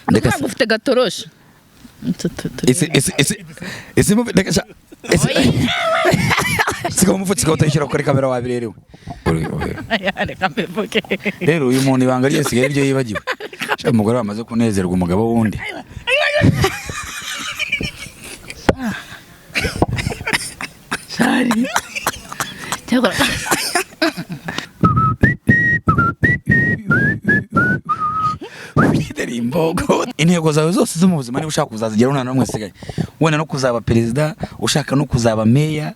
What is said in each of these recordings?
ndeka ufite gatoroshe ese mu ndeka siko mufutse ko utayishyira kuri kamera wabirerewe reka mbivuge rero uyu muntu ibanga rye sigaye ibyo yibagiwe umugore wamaze kunezerwa umugabo wundi Sorry. Iddy Imbogo intego zawe zose zo mu buzima niba ushaka kuzazigera nta namwe sigaye wenda no kuzaba perezida ushaka no kuzaba meya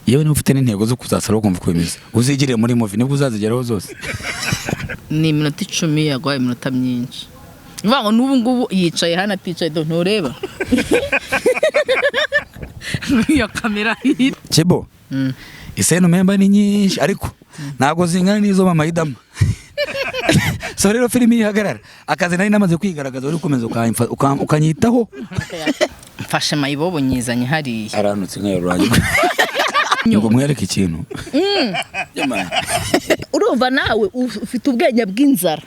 yewe niba ufite n'intego zo kuzasara ukumva uko bimeze uzigirire muri movie nibwo uzazigeraho zose ni iminota 10 yagwaye iminota myinshi vango n'ubu ngubu yicaye hano aticaye ntureba iyo kamera Chebo iseno memba ni nyinshi ariko nago zingana nizo mama idama so rero filimi ihagarara akazi nari namaze kwigaragaza uri komeza ukanyitaho mfashe mayibobo nyizanye hari aranutse nk'ayo ngo mwereke ikintu urumva nawe ufite ubwenge bw'inzara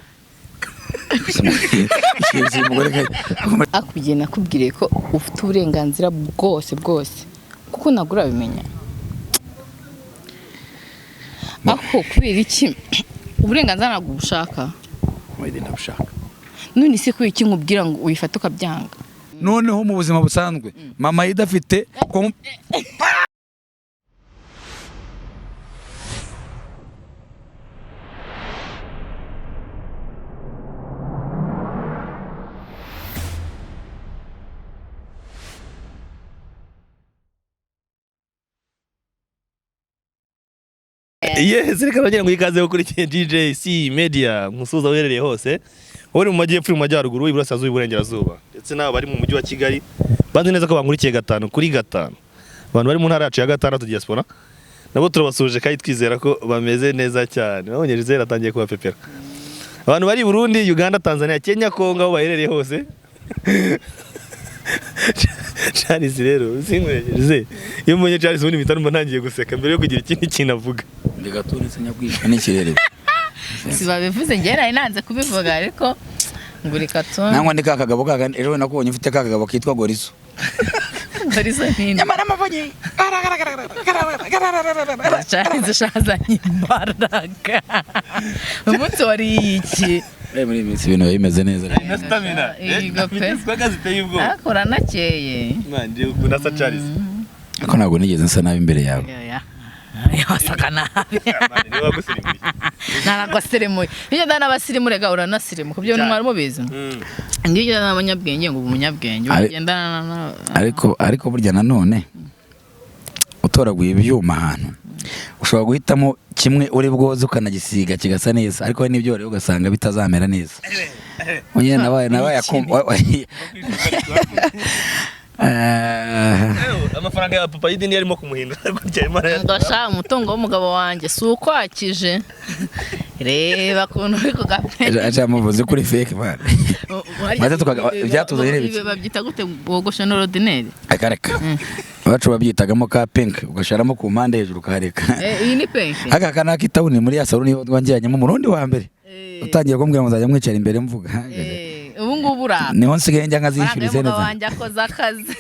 akugena kubwire ko ufite uburenganzira bwose kuko nagura bimenya ako kubera iki uburenganzira ntabwo ubushaka wede ndabushaka none se kuki nkubwira ngo uyifate ukabyanga noneho mu buzima busanzwe mama idafite Yes, reka bagira ngo ikaze kuri DJC Media musuza werereye hose. Uri mu majyepfo mu majyaruguru iburasirazuba iburengerazuba. Ndetse nabo bari mu mujyi wa Kigali. Banze neza ko bankurikiye 5 kuri 5. Abantu bari mu ntara yacu ya 6 diaspora. Nabo turabasuje kandi twizera ko bameze neza cyane. Babonye Rizera atangiye kubapepera. Abantu bari Burundi, Uganda, Tanzania, Kenya, Kongo aho baherereye hose. Charles rero sinkwereje iyo mbonye Charles ubundi bitarumva ntangiye guseka mbere yo kugira ikindi kintu avuga ndigaturetse nyabwishwa n'ikirere sibabivuze ngera inanze kubivuga ariko ngurika to nangwa ndi kakagabo kaga ejo nakubonye ufite kakagabo kitwa Gorizo Gorizo nini nyamara mavonye Charles shazanye imbaraga umunsi wari iki muri iminsi ibintu bimeze neza na stamina twagaze iteye ubwo akora nakeye manje unasa Charles ako ntabwo nigeze nsa nabi imbere yawe yasaka nabi naragoseremuye iyo ndana basirimu rega uranasirimu kubyo n'umwari mubizi ngiye n'abanyabwenge ngo umunyabwenge bagendana ariko burya nanone utoraguye ibyuma ahantu ushobora guhitamo kimwe uri bwoze ukanagisiga kigasa neza ariko we n'ibyo rero ugasanga bitazamera neza unye nabaye amafaranga ya papa Iddy yarimo kumuhindura gutya imara ndasha umutungo w'umugabo wanjye sukwakije reba kuntu uri kugape acha muvuze kuri fake man maze byatuzanye bibe babyita gute bogosha n'ordinaire akareka bacu babyitagamo ka pink ugasharamo ku mpande hejuru kareka iyi ni pink aka kana kitawuni muri ya saloni wanjyanye mu murundi wa mbere utangiye kumbwira ngo nzajya mwicara imbere mvuga ubu ngubu ura niho nsigaye njya nkazishyurize neza wanjye akoze akazi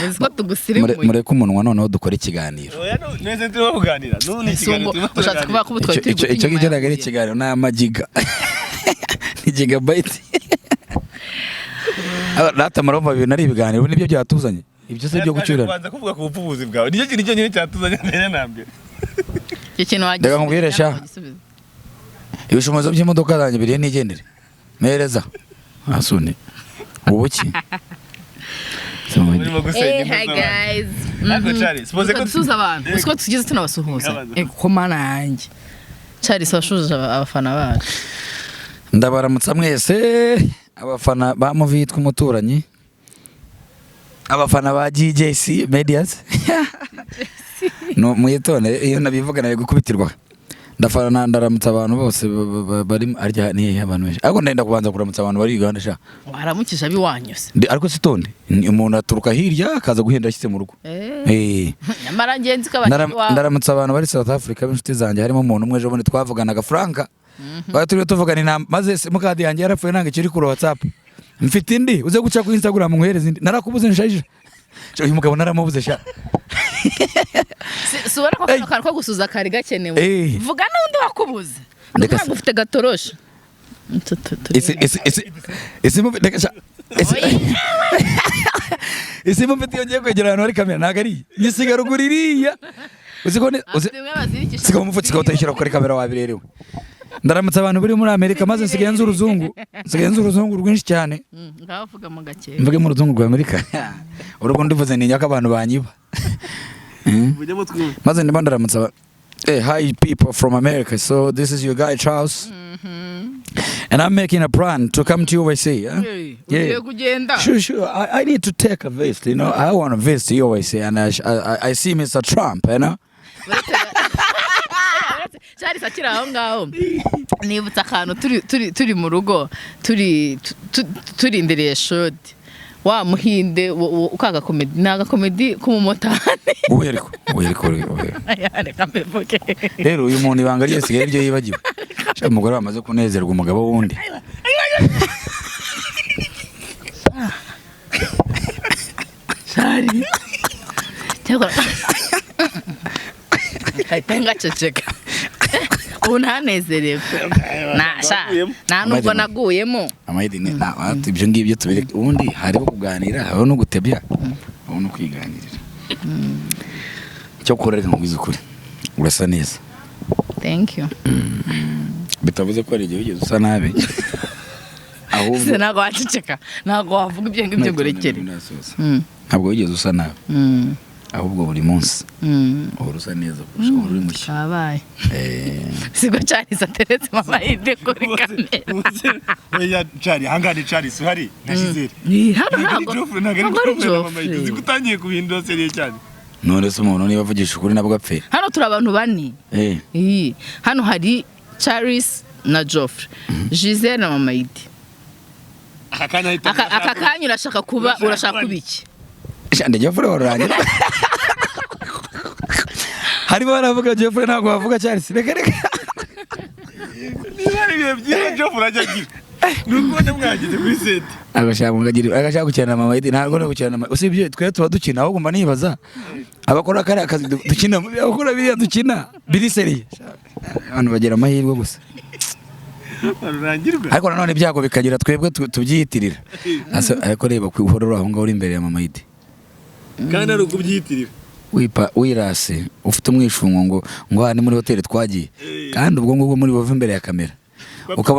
Uziko tugusirimuye mureke umunwa noneho dukora ikiganiro neze turimo kuganira none ikiganiro ushatse kuba kubutwaye icyo gice nagari ikiganiro na magiga ni gigabyte rata maromba bintu ari ibiganiro nibyo byatuzanye ibyo se byo gucyurana kwanza kuvuga ku bupfubuzi bwawe nicyo kintu nyine cyatuzanye mbere nambye ikintu wagiye ndega nkubwiresha ibishomozo by'imodoka zanjye biriye nigendere mereza asune ubuki Hey guys. Tuzuza abantu. Usiko tugize tunabasuhuza. Ko manange. Charles washuje abafana bacu. Ndabaramutsa mwese abafana ba movie Umuturanyi. Abafana ba DJC Medias. No muyitone iyo nabivuga naye gukubitirwa. Ndafana ndaramutsa abantu bose bari arya ni abantu benshi. Ariko ndenda kubanza kuramutsa abantu bari Uganda sha. Waramukije ab'iwanyose. Ariko sitonde umuntu aturuka hirya akaza guhenda ashitse mu rugo. Nyamara ngenzi kabaki wa. Ndaramutsa abantu bari South Africa b'inshuti zanjye harimo umuntu umwe ejo bone twavuganaga Franka turi tuvugana inama maze simukadi yanjye yarapfuye nanga kiri kuri WhatsApp mfite indi uze guca ku Instagram nkwereza indi narakubuze nshajije uyu mugabo naramubuze sha subona ko kantu ko gusuza kari gakenewe vuga n'undi wakubuze ndeka ufite gatorosha isi mufite yongeye kwegera ahantu hari kamera ntago ari gisigara uguririya sigaho umufutsi ukawutayishyira kuri kamera wabirerewe ndaramutse abantu bari muri Amerika maze nsigaye nzi uruzungu rwinshi cyane ngavuga mu gake mvuge mu ruzungu rwa Amerika urugo ndivuze ni nyaka abantu banyiba maze ndimo ndaramutse hey, hi people from America. So this is your guy Charles. And I'm making a plan to come to USA. Hey, yeah. Sure. I need to take a visit. You know, I want to visit USA, and I see Mr. Trump. You know. Cyari sakira aho ngaho nibutsa akantu turi mu rugo turi indereye shodi wa muhinde ukaga comedy naga comedy kumumotane uheriko reka mbevuge rero uyu muntu ibanga ryese gere ryo yibagiwe cyo umugore wamaze kunezerwa umugabo wundi Sari cyangwa kaitenga ceceka unanezerewe nta nubwo naguyemo amayidi ibyo ngibyo tubireke ubundi hariho kuganira hariho no gutebya hariho no kwiganirira cyo kurereka nkubwiza ukuri urasa neza thank you bitavuze ko ari igihe ugeze usa nabi ahubwo ntabwo waceceka ntabwo wavuga ibyo ngibyo ngo urekere ntabwo wigeze usa nabi ahubwo buri munsi urusa neza kurusha uri mushya Yabaye sigo cyari sateretse mama ide kuri kamera oya cyari hangane cyari suhari nashizere hano Joffre nagari mama ide zikutangiye kubindwa seriye cyane none se umuntu niba avugisha ukuri nabwo apfe hano turi abantu bane hano hari Charles na Joffre Giselle na mama ide aka kanya urashaka kuba iki Shande Joffre warangira harimo baravuga Joffre ntabwo bavuga Charles reka niba byiza Joffre ajagira nuko mwagize kuri set agashaka gukina mama ide ntabwo no gukina usibye twe tuba dukina ahubwo mba nibaza abakora kare akazi dukina abakora biriya dukina biri seriye abantu bagira amahirwe gusa ariko nanone byago bikagira twebwe tubyiyitirira ariko reba kwihorora aho ngaho uri imbere ya mama ide kandi ari ukubyiyitirira wirase ufite umwishungo ngo hano muri hoteli twagiye kandi ubwo ngubwo muri bava imbere ya kamera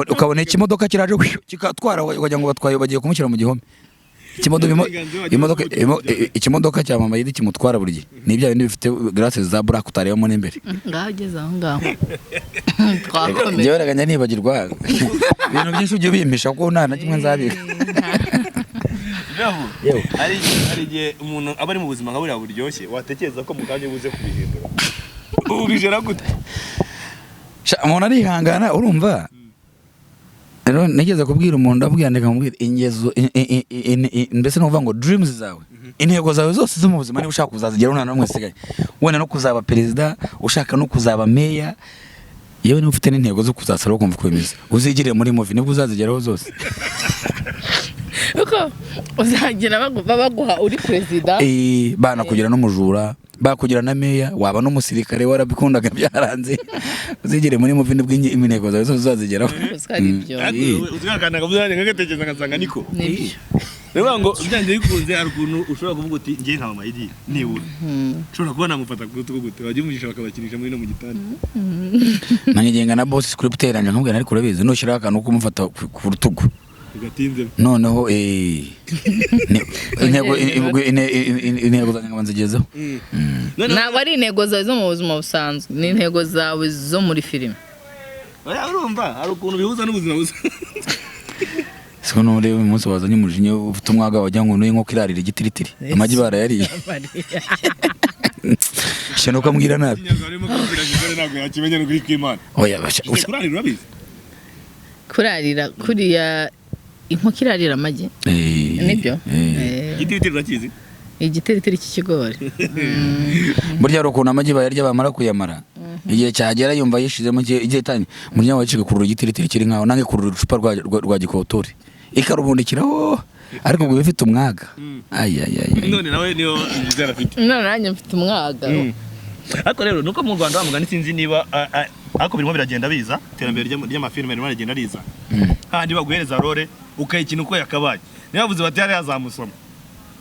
ukabona ikimodoka kiraje kikatwara wagira ngo batwaye bagiye kumushyira mu gihome ikimodoka cya mama ide kimutwara buri gihe nibya bindi bifite glaces za black utarebamo n'imbere ngahageze aho ngaho twakomeye njye baraganya nibagirwa ibintu byinshi ujye bimpisha kuko nta na kimwe nzabika hari igihe umuntu aba ari mu buzima nka buriya buryoshye watekereza ko mukanya buze kubihindura ubijera gute umuntu arihangana urumva rero nigeze kubwira umuntu ndabwiyandika mubwira ingezo mbese no kuvuga ngo dreams zawe intego zawe zose zo mu buzima niba ushaka kuzazigeraho nta n'umwe usigaye wenda no kuzaba perezida ushaka no kuzaba meya yewe niba ufite n'intego zo kuzasara ukumva uko bimeze uzigire muri movie nibwo uzazigeraho zose uko uzagira baguha uri perezida bana kugira n'umujura bakugira na meya waba n'umusirikare warabikundaga byaranze uzigire muri movie nibwo intego zawe zose uzazigeraho uzakana kabuzanye ngagatekereza ngasanga niko reba ngo byanze bikunze hari ukuntu ushobora kuvuga uti ngiye nka mama ide nibura ushobora kubona mufata ku rutugu gute wajye umugisha bakabakinisha muri no mu gitanda nanyigenga na boss script teranye nkubwira ariko urabizi nushira akantu kumufata ku rutugu ugatinze noneho intego zanjye nzigezeho ntabwo ari intego zawe zo mu buzima busanzwe ni intego zawe zo muri filime urumva hari ukuntu bihuza n'ubuzima busanzwe siko none uyu munsi wazanye umujinya ufite umwaga wajya ngo nuye nko kirarira igitiritiri amagi barayariye shano kamubwira nabi ntabwo yakimenya n'ukuri kw'Imana oya basha kurarira urabizi kurarira kuriya inkoko irarira amagi nibyo igitiritiri urakizi igitiritiri cy'ikigori burya ari ukuntu amagi bayarya bamara kuyamara igihe cyagera yumva yishizemo igihe tanye umuryango wacika kurura igitiritiri kiri nkaho nange kurura urucupa rwa gikotori ikarubundikiraho ariko ngo bifite umwaga none nawe niyo Gisele afite none nanjye mfite umwaga ariko rero nuko mu Rwanda bamugana sinzi niba ariko birimo biragenda biza terambere ry'amafilme birimo biragenda riza kandi baguhereza role ukayikina uko yakabaye nibavuze bati yari yazamusoma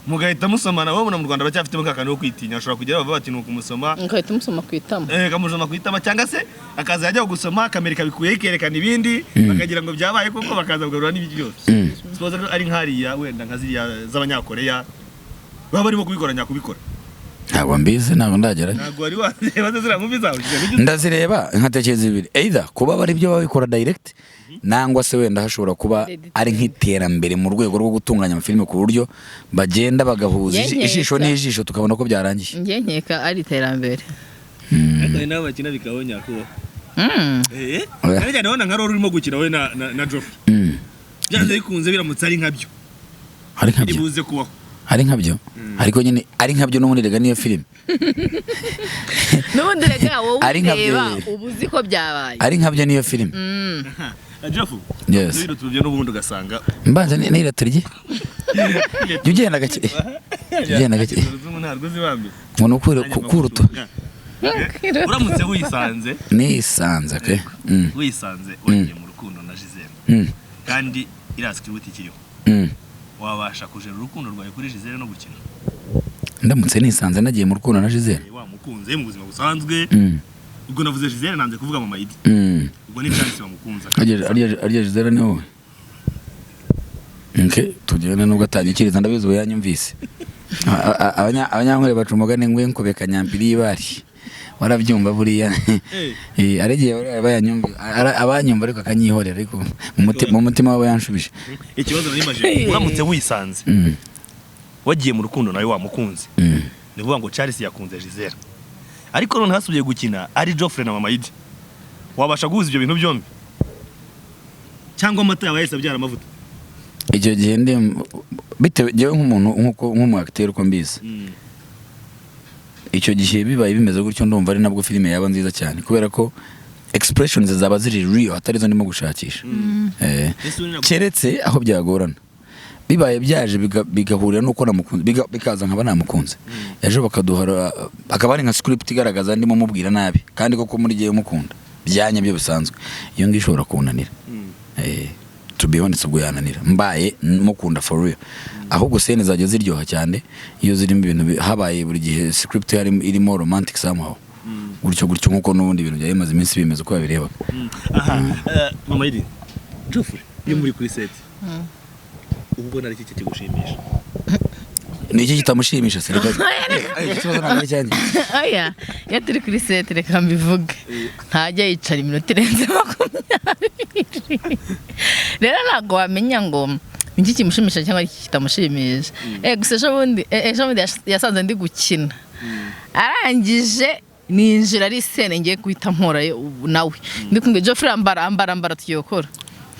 mugahita musomana bo mu Rwanda bacyafite mukakano wo kwitinya ashobora kugera bava bati nuko umusoma ngahita musoma kwitama kamujoma kwitama cyangwa se akaza yajya gusoma Amerika bikuye ikerekana ibindi bakagira ngo byabaye kuko bakaza kugarura n'ibiki byose suppose ari nkariya wenda nkaziriya z'abanyakoreya baba barimo kubikoranya kubikora ntabwo mbizi ntabwo ndagera ntabwo wari wareba zira mu bizaho ndazireba nkatekereza ibiri either kuba bari byo babikora direct nangwa se wenda hashobora kuba ari nk'iterambere mu rwego rwo gutunganya amafilme ku buryo bagenda bagahuza ijisho n'ijisho tukabona ko byarangiye ngiye nkeka ari iterambere kandi nabo bakina bikabonya ko kandi nabona nka role urimo gukina we na Joffre byanze bikunze biramutse ari nkabyo ari nkabyo ibuze kubaho ari nkabyo ariko nyine ari nkabyo n'ubundi rega niyo filime n'ubundi rega wowe ureba ubuzi ko byabaye ari nkabyo niyo filime Joffre yes biro tubye n'ubundi ugasanga mbanza niraturye ugenda gake ntabwo zibambi umuntu kuruto uramutse wisanze nisanze pe wisanze wagiye mu rukundo na Gisele kandi irazwi kiriho wabasha kujera urukundo rwawe kuri Gisele no gukina ndamutse nisanze nagiye mu rukundo na Gisele wamukunze mu buzima busanzwe ubwo navuze Gisele nanze kuvuga mama Iddy ubwo ni chance bamukunza arya Gisele ni wowe tugenda nubwo atanyikiriza ndabizi we yanyumvise abanyankore baca umugani ngwe nkubeka nyampiri y'ibari warabyumva buriya aregiye abanyumva ariko akanyihorera ariko mu mutima wabo yanshubije ikibazo narimaje uramutse wisanze wagiye mu rukundo nawe wamukunze ni kuvuga ngo Charles yakunze Gisele ariko none hasubiye gukina ari Joffre na mama Iddy wabasha guhuza ibyo bintu byombi cyangwa amata yabaye abyara amavuta icyo gihe bitewe nk'umuntu nk'umu acteur uko mbizi icyo gihe bibaye bimeze gutyo ndumva ari nabwo filime yaba nziza cyane kubera ko expressions zaba ziri real atari zo ndimo gushakisha keretse aho byagorana bibaye byaje bigahurira nuko namukunze bikaza nkaba namukunze ejo bakaduhara akaba ari nka script igaragaza ndimo mubwira nabi kandi koko muri gihe umukunda byanya byo bisanzwe iyo ngiye ishobora kunanira to be honest ubwo yananira mbaye mukunda for real ahubwo scene zajya ziryoha cyane iyo zirimo ibintu habaye buri gihe script irimo romantic somehow gutyo nkuko n'ubundi ibintu bya bimaze iminsi bimeze uko babireba mama Iddy Joffre iyo muri kuri set ubwo nari iki kigushimisha ni iki kitamushimisha se reka ikibazo ntabwo cyane oya iyo turi kuri set reka mbivuge ntajya yicara iminota irenze 20 rero ntabwo wamenya ngo iki kimushimisha cyangwa iki kitamushimisha gusa ejo bundi yasanze ndi gukina arangije ninjira ari scene ngiye guhita mpora nawe ndi kumwe Joffre ambara tuyokora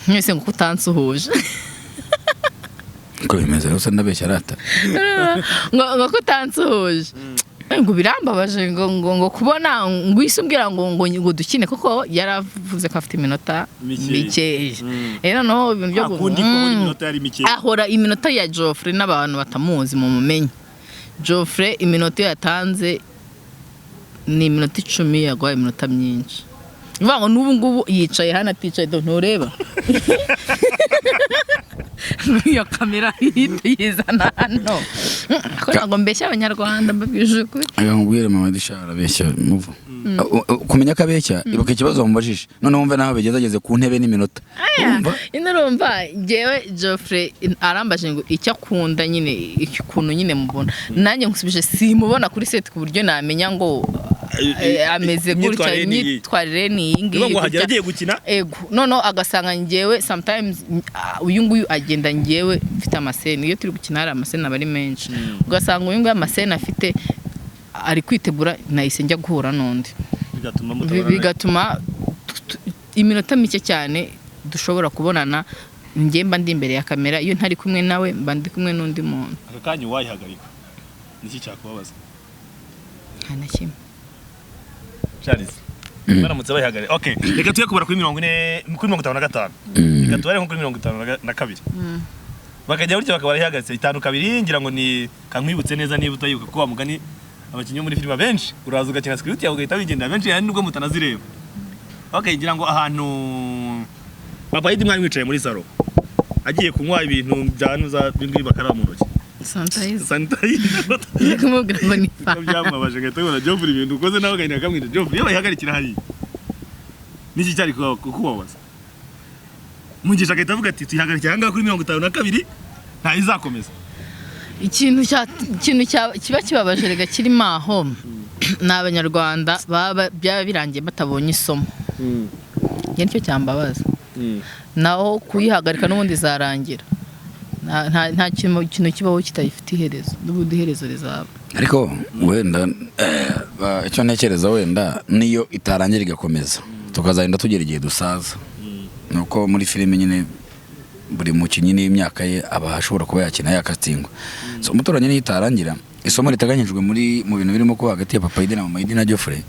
mwese ngo kutansuhuje ko bimeze rero ndabeshya arata ngo kutansuhuje ngo birambabaje ngo kubona ngo isumbwira ngo dukine kuko yaravuze ko afite iminota mike rero no ibintu byo ahora iminota ya Joffre n'abantu batamuzi mu mumenyi Joffre iminota yatanze ni iminota 10 yagwa iminota myinshi bivuga ngo n'ubu ngubu yicaye hano aticaye ntureba iyo kamera yizana hano ko ntabwo mbeshya abanyarwanda mbabwije ukuri ngubwire mama dishara beshya muvu kumenya kabeshya ibuka ikibazo mubajije none wumve naho begezageze ku ntebe n'iminota urumva jewe Joffre arambaje ngo icyo akunda nyine ikuntu nyine mubona nanjye ngusubije simubona kuri set ku buryo namenya ngo ameze gutya imyitwarire ni iyi ngo hagera agiye gukina ego noneho agasanga ngewe sometimes uyu nguyu agenda ngewe mfite amasene iyo turi gukina hari amasene aba ari menshi ugasanga uyu nguyu amasene afite ari kwitegura nahise njya guhura n'undi bigatuma iminota mike cyane dushobora kubonana njye mba ndi imbere ya kamera iyo ntari kumwe nawe mba ndi kumwe n'undi muntu aka kanya wayihagarika niki cyakubabaza nta na kimwe Charles baramutse bayihagarika okay reka tuye kubara kuri 55 reka tubare nko kuri 52 bakajya buryo bakaba barihagaritse 5-2 ngira ngo ni kankwibutse neza niba utayibuka ko mugani abakinyi muri filime benshi uraza ugakina script yawe ugahita wigenda benshi yani nubwo mutanazireba okay ngira ngo ahantu papa Iddy mwari mwicaye muri salo agiye kunywa ibintu byanuza bindi bakara mu ntoki sanitizer kumubwira ngo ni fa byamabaje ngahita ubona Joffre ibintu ukoze nawe gahita kamwita Joffre iyo bayihagarikira hari niki cyari kubabaza mungisha gahita avuga ati tuyihagarikira hanga kuri 52 nta izakomeza ikintu kiba kibabaje rega kirimo aho n'abanyarwanda baba birangiye batabonye isomo nicyo cyambabaza naho kuyihagarika n'ubundi zarangira nta kintu kibaho kitayifite iherezo n'ubundi iherezo rizaba ariko wenda icyo ntekereza wenda niyo itarangira igakomeza tukazagenda tugera igihe dusaza nuko muri filime nyine buri mukinnyi n'imyaka ye aba ashobora kuba yakina yakatingwa so Umuturanyi niyo itarangira isomo riteganyijwe mu bintu birimo kuba hagati ya papa Iddy na mama Iddy na Joffre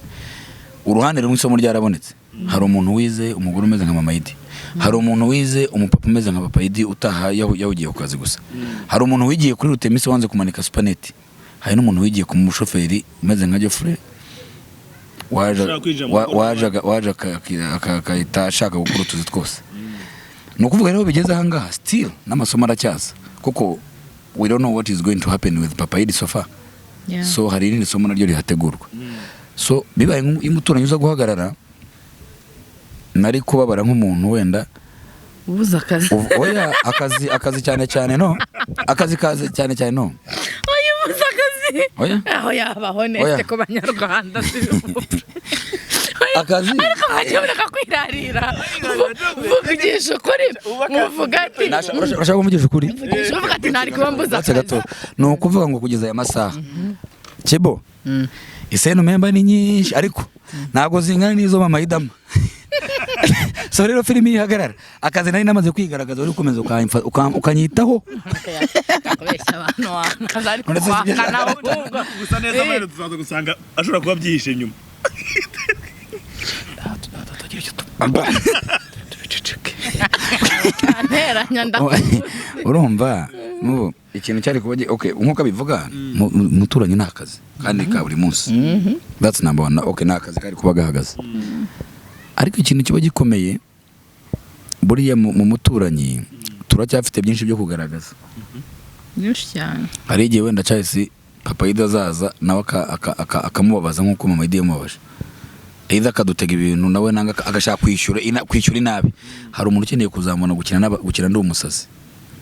uruhande rumwe isomo ryarabonetse hari umuntu wize umugore umeze nka mama Iddy hari umuntu wize umupapa umeze nka papa Iddy utaha yahugiye ku kazi gusa hari umuntu wigiye kuri rutemisi wanze kumanika supaneti hari n'umuntu wigiye ku mushoferi umeze nka Joffre waje akahita ashaka gukora utuzi twose ni ukuvuga rero bigeze ahangaha still n'amasomo aracyaza kuko we don't know what is going to happen with papa Iddy so far so hari irindi somo naryo rihategurwa so bibaye Umuturanyi uza guhagarara nari kubabara nk'umuntu wenda ubuza akazi oya akazi cyane no akazi cyane no oya ubuza akazi oya aho yabaho nese ko banyarwanda akazi ariko bajya kwirarira vugisha ukuri muvuga ati urashaka kumugisha ukuri uvuga ati nari kuba mbuza akazi ni ukuvuga ngo kugeza aya masaha Chebo iseno memba ni nyinshi ariko ntago zingana n'izo mama Idama so rero filime ihagarara akazi nari namaze kwigaragaza uri komeza ukanyitaho gusa neza amahero tuzaza gusanga ashobora kuba byihishe nyuma urumva ikintu cyari kuba okay nkuko bivuga Umuturanyi ni akazi kandi ka buri munsi that's number one okay ni akazi kari kuba gahagaze ariko ikintu kiba gikomeye buriya mu Muturanyi turacyafite byinshi byo kugaragaza byinshi cyane hari igihe wenda Charles papa Iddy azaza nawe akamubabaza nkuko mama Iddy yamubabaje Iddy akadutega ibintu nawe nanga agashaka kwishyura inabi hari umuntu ukeneye kuzamubona gukina ndi umusazi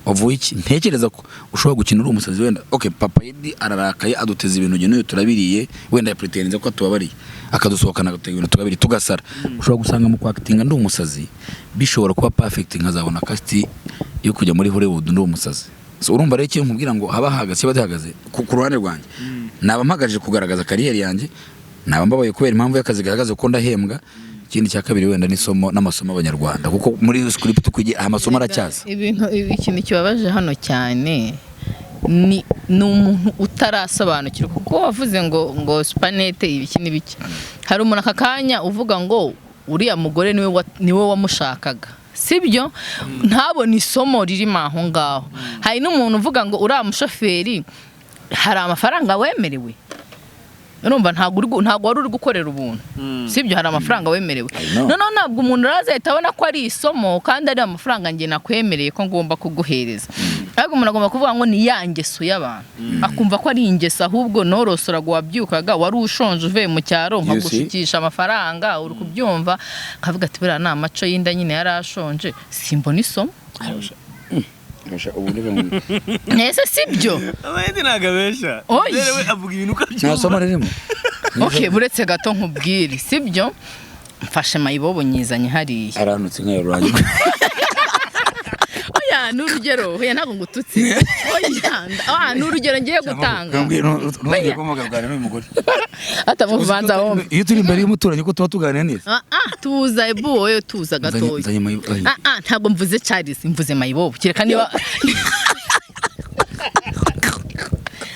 wavuye iki ntekereza ko ushobora gukina uri umusazi wenda okay papa Iddy ararakaye aduteza ibintu gene turabiriye wenda yapretenze ko atubabariye akadusohokana agatega ibintu tugabiri tugasara ushobora gusanga mu kwactinga ndi umusazi bishobora kuba perfect nkazabona cast yo kujya muri Hollywood ndi umusazi so urumva rero ikintu nkubwira ngo haba hagaze badahagaze ku ruhande rwanjye naba mpagaje kugaragaza career yanjye naba mbabaye kubera impamvu y'akazi gahagaze ko ndahembwa ikindi cya kabiri wenda n'isomo n'amasomo y'abanyarwanda kuko muri script kwigira amasomo aracyaza ikintu kibabaje hano cyane ni umuntu utarasobanukirwa kuko wavuze ngo supanete ibiki n'ibiki hari umuntu akakanya uvuga ngo uriya mugore niwe wamushakaga sibyo ntabone isomo ririmo aho ngaho hari n'umuntu uvuga ngo uriya mushoferi hari amafaranga wemerewe urumva ntabwo wari uri gukorera ubuntu sibyo hari amafaranga wemerewe noneho ntabwo umuntu arazahita abona ko ari isomo kandi ari amafaranga njye nakwemereye ko ngomba kuguhereza ariko umuntu agomba kuvuga ngo ni ya ngeso y'abantu akumva ko ari ingeso ahubwo norosoraga wabyukaga wari ushonje uvuye mu cyaro nkagushikisha amafaranga uri kubyumva akavuga ati buriya ni amaco y'inda nyine yari ashonje simbona isomo nese sibyo Iddy nagabesha rero avuga ibintu ukabyumva nasoma rero okay buretse gato nkubwire sibyo mfashe mayibobo nyizanye hariya aranutse nk'ayoranyi oya n'urugero oya ntabwo ngututse oya n'urugero ngiye gutanga ngiye kumugabwana n'umugore atamubanza wombe iyo turi imbere y'Umuturanyi ko tuba tuganira neza tuza wowe tuza gatoya ntabwo mvuze Charles mvuze mayibobo kireka niba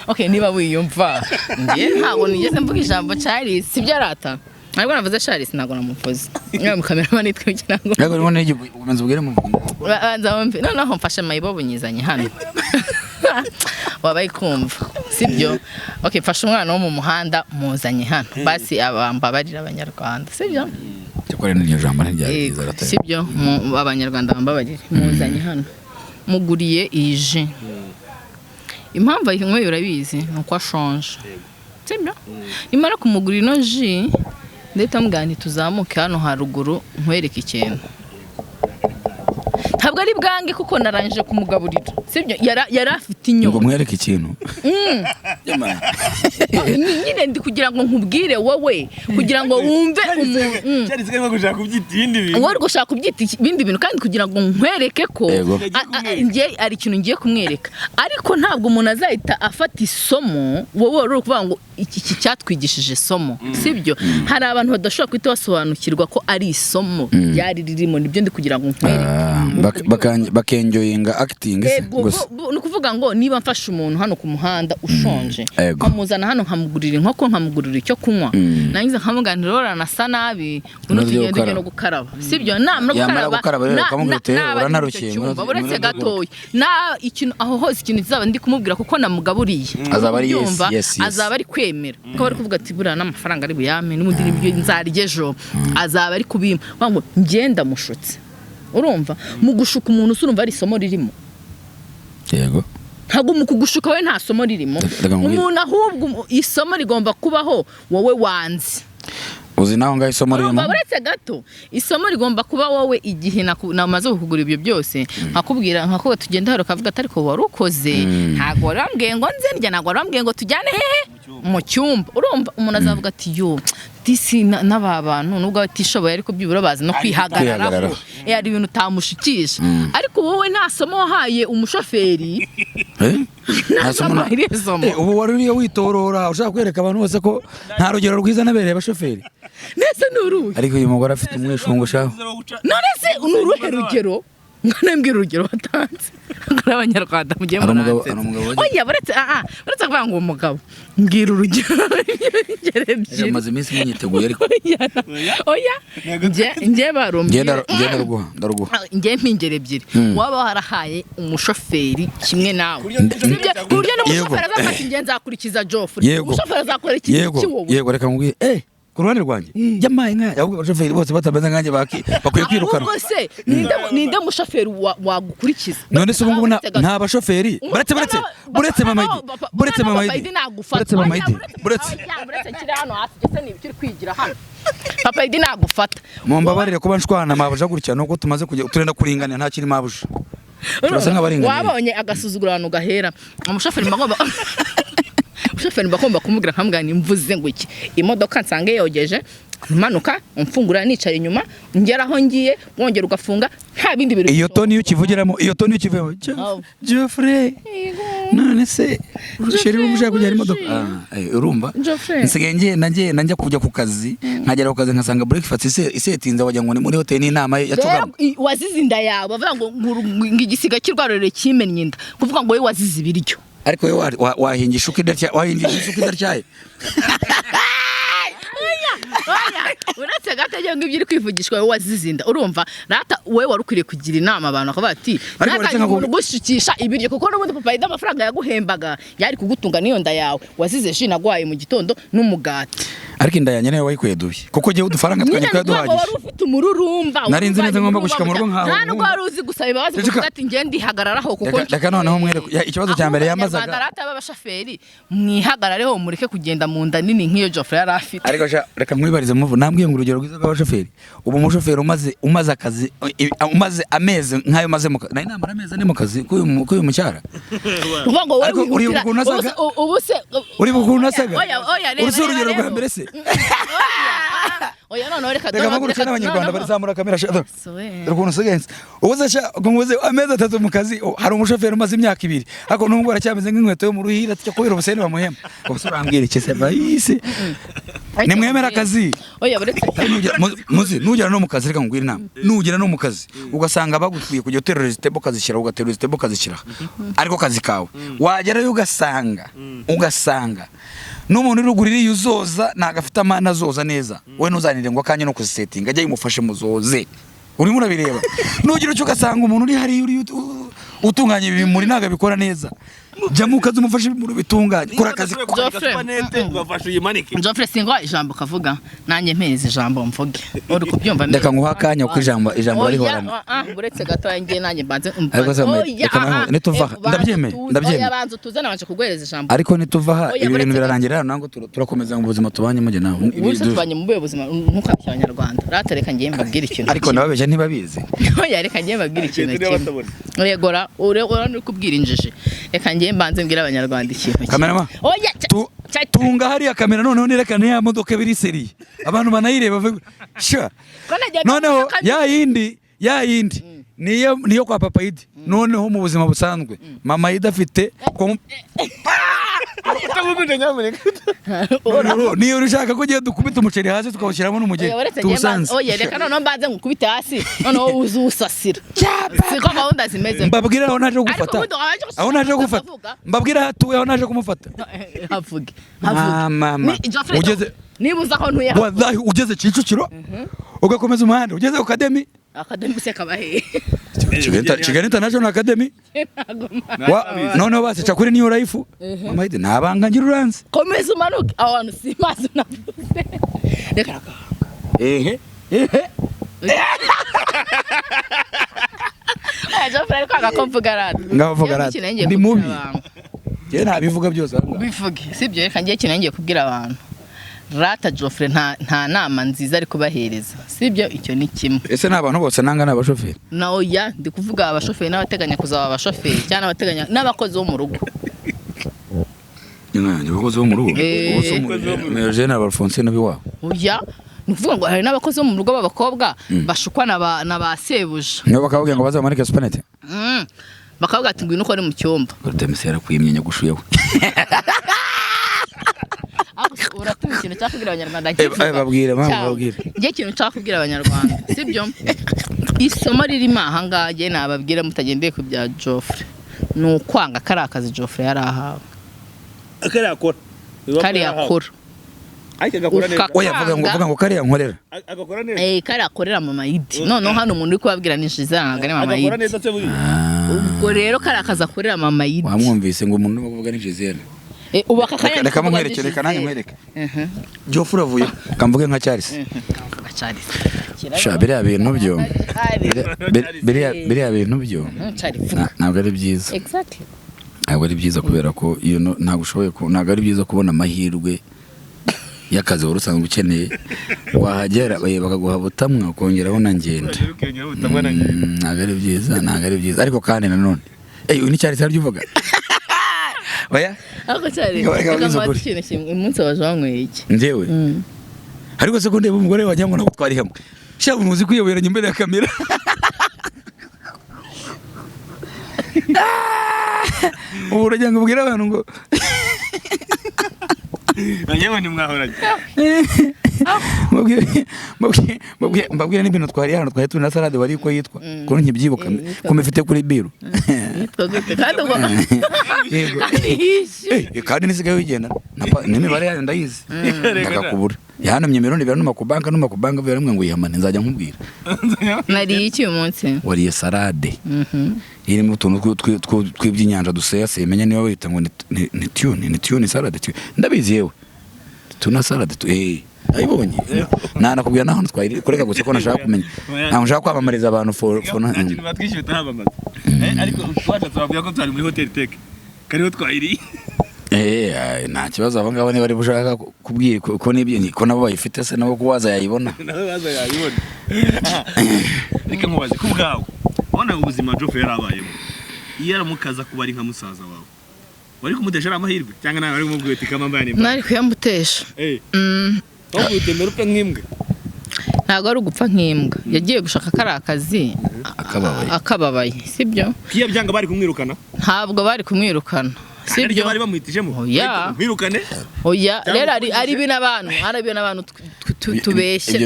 okay niba wiyumva ngiye ntabwo nigeze mvuga ijambo Charles sibyo arata ariko navuze Charles ntago namuvuze niba mu cameraman nitwe cyangwa ariko none ubumenzi bugere mu banza wumve noneho mfashe mayibo bunyizanye hano wabaye kumva sibyo okay mfashe umwana wo mu muhanda muzanye hano basi abambabarira abanyarwanda sibyo cyakora n'iryo jambo ntiryariza gatatu sibyo abanyarwanda bambabarira muzanye hano muguriye ije impamvu yinkwe urabizi nuko ashonje sibyo nimara kumugurira ino ji ndeta mugani tuzamuke hano haruguru nkwereke ikintu ntabwo ari bwange kuko narangije kumugaburira sibyo yari afite inyuma ngo mwereke ikintu nyine ndi kugira ngo nkubwire wowe kugira ngo wumve umuntu cyari zigomba gushaka kubyita ibindi bintu wari gushaka kubyita ibindi bintu kandi kugira ngo nkwereke ko ngiye ari ikintu ngiye kumwereka ariko ntabwo umuntu azahita afata isomo wowe wari ukuvuga ngo iki cyatwigishije somo sibyo hari abantu badashobora kwita basobanukirwa ko ari isomo ryari ririmo nibyo ndi kugira ngo nkwereke bakenjoyinga acting gusa no kuvuga ngo niba mfashe umuntu hano ku muhanda ushonje nkamuzana hano nkamugurira inkoko nkamugurira icyo kunywa nangize nkamuganira orana sa nabi uno tugende no gukaraba sibyo no gukaraba uranarukiye uretse gatoya na ikintu aho hose ikintu kizaba ndi kumubwira kuko namugaburiye azaba ari kwemera ko bari kuvuga ati bura n'amafaranga ari buyame n'umundi nibyo nzaryejo azaba ari kubima ngo ngenda mushutse urumva mu gushuka umuntu urumva ari isomo ririmo yego ntabwo mu kugushuka we nta somo ririmo umuntu ahubwo isomo rigomba kubaho wowe wanze uzi naho ngaho isomo ririmo uretse gato isomo rigomba kuba wowe igihe namaze kukugura ibyo byose nkakubwira nkako tugenda haro kavuga atari ko wari ukoze ntago warambwiye ngo nze njya ntago warambwiye ngo tujyane hehe mu cyumba urumva umuntu azavuga ati yo disi n'aba bantu nubwo batishoboye ariko byibura bazi no kwihagararaho ari ibintu utamushikisha ariko wowe nta somo wahaye umushoferi ubu wari uriyo witorora ushaka kwereka abantu bose ko nta rugero rwiza nabereye abashoferi nese n'uruhe ariko uyu mugore afite umwishungu shaho none se n'uruhe rugero nganembwira urugero watanze n'abanyarwanda mugiye muranze oya baretse kuvuga ngo umugabo mbwira urugero ngerebye maze iminsi munyiteguye ariko oya nge barumbye ndaruguha nge mpingere ebyiri waba harahaye umushoferi kimwe nawe kurya n'umushoferi azafata ingenzi nzakurikiza Joffre umushoferi azakora iki wowe yego reka nkubwiye ku ruhande rwanjye yamaye nka ahubwo abashoferi bose batameze nkanjye bakwiye kwirukana ahubwo se ninde mushoferi wagukurikiza none se ubu ngubu nta bashoferi buretse mama Iddy kiri hano hasi gese ni ibyo kwigira hano papa Iddy nagufata mumbabarire kuba nshwana mabuja gutya nuko tumaze kujya turenda kuringana nta kiri mabuja turasa nk'abaringana wabonye agasuzugurano gahera umushoferi bagomba kumubwira nkamugana imvuze ngo iki imodoka nsange yogeje manuka umfungura nicaye inyuma ngera aho ngiye wongera ugafunga nta bindi bintu iyo toni ukivugiramo Joffre none se usheri umushaka kujya imodoka urumva nsigaye njya kujya ku kazi nkagera ku kazi nkasanga breakfast isetinze wajya ngo ni muri hotel n'inama yacugamo wazize inda yawe bavuga ngo igisiga kirwarorere kimennye inda kuvuga ngo we wazize ibiryo ariko we wahingisha ukidaryaye uretse gatajya ngo ibyo uri kwivugishwa wowe wazizinda urumva rata wowe wari ukwiriye kugira inama abantu akavuga ati ntakajya umuntu gushikisha ibiryo kuko n'ubundi papa Iddy amafaranga yaguhembaga yari kugutunga niyo nda yawe wazize ji nagwaye mu gitondo n'umugati ariko inda yanjye nayo wayikuye duye kuko gihe udufaranga twanye kwaduhagije wari ufite umururumba narinze neza ngomba gushika mu rugo nkaho nta nubwo wari uzi gusaba imbabazi kuko ati ngiye ndihagararaho kuko reka noneho mwereke ikibazo cya mbere yamazaga rata b'abashoferi mwihagarareho mureke kugenda mu nda nini nk'iyo Joffre yari afite ariko reka mwibarize muvu nambwiye ngo urugero rwiza rw'abashoferi ubu umushoferi umaze akazi umaze amezi nk'ayo maze mu kazi namara amezi ane mu kazi k'uyu mucyara uvuga ngo wowe uri bukunasaga uri bukunasaga urusi urugero rwa mbere se oya none reka magurukana n'abanyarwanda barizamura kamera shado ukuntu segenze ubuze kumuze amezi 3 mu kazi hari umushoferi umaze imyaka 2 ariko nubwo aracyameze nk'inkweto yo mu ruhira cyo kubera ubusene bamuhema ubusura ambwira iki se bayise nimwemera akazi oya buretse nugera no mu kazi reka ngwira inama nugera no mu kazi ugasanga bagukwiye kujya uterura stable kazishyira ugaterura stable kazishyira ariko kazi kawe wagerayo ugasanga n'umuntu urugurira yuzoza nagafite amana azoza neza we ntuzanire ngo akanya no kuzisetinga ajya yimufashe muzoze urimo urabireba nugira cyo ugasanga umuntu uri hari utunganya ibi muri naga bikora neza jamu ukaza umufashe mu bitunganye kora akazi Joffre singwa ijambo kavuga nanjye mpeze ijambo mvuge uri kubyumva ndeka nguha akanya ko ijambo ari horana buretse gato yangiye nanjye mbanze nituva ndabyemeye abanza tuzana banje kugwereza ijambo ariko nituva aha ibintu birarangira nango turakomeza mu buzima tubanye mujye naho ubuzima mu buzima ntukabye abanyarwanda ratereka ngiye mbabwira ikintu ariko nababeje ntibabizi oya reka ngiye mbabwira ikintu kimwe yegora uri kubwira injiji reka ngiye mbanze mbwira abanyarwanda ikintu kamera oya tunga hariya kamera noneho nerekana ya modoka biri seri abantu banayireba sha noneho ya yindi niyo kwa papa Iddy noneho mu buzima busanzwe mama Iddy afite niyo urashaka ko giye dukubita umuceri hasi tukawushyiramo n'umugeni tusanze oya reka noneho mbanze ngukubite hasi noneho uzusasira siko gahunda zimeze mbabwira aho naje gufata mbabwira hatuye aho naje kumufata havuge mama ugeze nibuza aho ntuye wallahi ugeze Kicukiro ugakomeza umuhanda ugeze ku academy se kabahe Kigali International Academy noneho basica kuri New Life mama Iddy nabanga ngira uranze komeza umanuke abantu simaze navuze reka Joffre ariko agakomvuga rad ngavuga rad ndi mubi je nabivuga byose bivuge sibyo reka ngiye kinangiye kubwira abantu Rata Joffre nta nama nziza ari kubahereza sibyo icyo ni kimwe ese nabantu bose nanga n'abashoferi na oya ndi kuvuga abashoferi n'abateganya kuzaba abashoferi cyane abateganya n'abakozi bo mu rugo abakozi bo mu rugo Mayor General Alphonse nabiwa oya nukuvuga ngo hari n'abakozi bo mu rugo b'abakobwa bashukwa na ba sebuja nibo bakavuga ngo bazamarike supanete bakavuga ati ngwino uko ari mu cyumba utemesera kwimyenya gushuyeho uratuma ikintu cyakubwira abanyarwanda babwire ngiye ikintu cyakubwira abanyarwanda sibyo isomo ririmo aha ngahe nababwira mutagendeye ku bya Joffre ni ukwanga kari akazi Joffre yari ahawe kari yakora oya vuga ngo kari yankorera kari akorera mama Iddy noneho hano umuntu uri kubabwira nishiza ntabwo ari mama Iddy ubwo rero kari akazi akorera mama Iddy wamwumvise ngo umuntu uvuga ni Giselle ubu aka kanya reka mumwereke reka nanjye mwereke Joffre avuye kamvuge nka Charles sha biriya bintu byo ntabwo ari byiza ntabwo ari byiza kubera ko iyo ntabwo ushoboye ntabwo ari byiza kubona amahirwe y'akazi wari usanzwe ukeneye wahagera bakaguha butamwa ukongeraho na ngenda ntabwo ari byiza ariko kandi nanone uyu ni Charles arabyivuga oya ako cyari umunsi waje wanyweye iki njyewe ariko se ko ndeba umugore wajya ngo nako twari hamwe sha umuzi kwiyoberanya imbere ya kamera ubu urajya ngo ubwire abantu ngo nanyewe nimwahoranye mbabwire n'ibintu twari hano twari turi na salade wari uko yitwa ko nkibyibuka ko mifite kuri biro kandi nisigaye wigenda n'imibare yayo ndayizi ndakakubura yahanamye miliyoni 2 n'amakubanka biramwe ngo yamane nzajya nkubwira nari iki uyu munsi wariye salade irimo utuntu tw'iby'inyanja duseyase menya niba wita ngo ni tune salade ndabizi yewe tuna salade ayibonye nakubwira naho twari kureka gusa ko nashaka kumenya ntaho nshaka kwamamariza abantu for batwishyuye tahabamaza ariko twashatse bavuga ko twari muri hotel teke kariho twayiri nta kibazo abo ngabo niba bari bushaka kubwira ko nibyo ko nabo bayifite se nabo kuwaza yayibona reka nkubaze ku bwawe ubona ubuzima Joffre yarabayemo iyo aramukaza kuba ari nka musaza wawe wari kumutesha amahirwe cyangwa nawe ari kumubwira ati kamambaya nimba nari kuyamutesha wowe utemera upfa nk'imbwa ntabwo ari ugupfa nk'imbwa yagiye gushaka kari akazi akababaye sibyo iyo byanga bari kumwirukana ntabwo bari kumwirukana sibyo bari bamwitijemo oya mwirukane oya rero ari ibintu abantu tubeshye